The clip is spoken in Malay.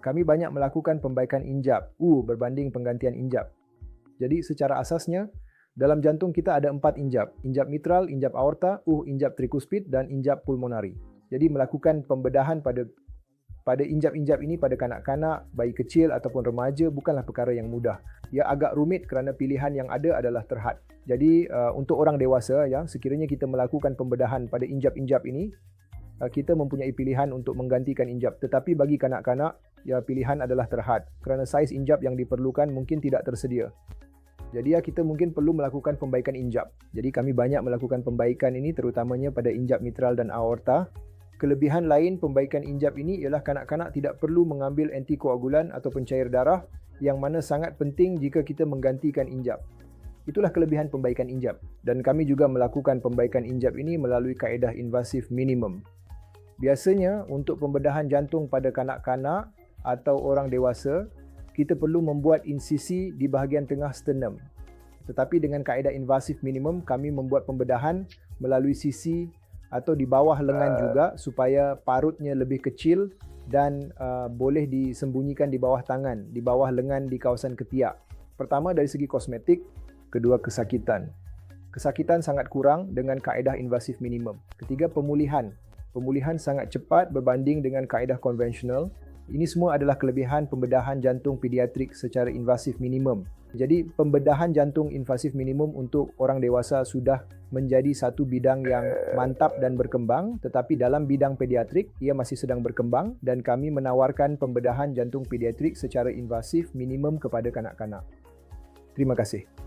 kami banyak melakukan pembaikan injap, berbanding penggantian injap. Jadi secara asasnya, dalam jantung kita ada 4 injap. Injap mitral, injap aorta, injap trikuspid, dan injap pulmonari. Jadi melakukan pembedahan pada injap-injap ini pada kanak-kanak, bayi kecil ataupun remaja bukanlah perkara yang mudah. Ia agak rumit kerana pilihan yang ada adalah terhad. Jadi untuk orang dewasa, ya, sekiranya kita melakukan pembedahan pada injap-injap ini, kita mempunyai pilihan untuk menggantikan injap. Tetapi bagi kanak-kanak, ya, pilihan adalah terhad kerana saiz injap yang diperlukan mungkin tidak tersedia. Jadi kita mungkin perlu melakukan pembaikan injap. Jadi kami banyak melakukan pembaikan ini terutamanya pada injap mitral dan aorta. Kelebihan lain pembaikan injap ini ialah kanak-kanak tidak perlu mengambil antikoagulan atau pencair darah yang mana sangat penting jika kita menggantikan injap. Itulah kelebihan pembaikan injap. Dan kami juga melakukan pembaikan injap ini melalui kaedah invasif minimum. Biasanya untuk pembedahan jantung pada kanak-kanak atau orang dewasa, kita perlu membuat insisi di bahagian tengah sternum. Tetapi dengan kaedah invasif minimum, kami membuat pembedahan melalui sisi atau di bawah lengan juga supaya parutnya lebih kecil dan boleh disembunyikan di bawah tangan, di bawah lengan di kawasan ketiak. Pertama dari segi kosmetik, kedua kesakitan. Kesakitan sangat kurang dengan kaedah invasif minimum. Ketiga pemulihan. Pemulihan sangat cepat berbanding dengan kaedah konvensional. Ini semua adalah kelebihan pembedahan jantung pediatrik secara invasif minimum. Jadi pembedahan jantung invasif minimum untuk orang dewasa sudah menjadi satu bidang yang mantap dan berkembang, tetapi dalam bidang pediatrik ia masih sedang berkembang dan kami menawarkan pembedahan jantung pediatrik secara invasif minimum kepada kanak-kanak. Terima kasih.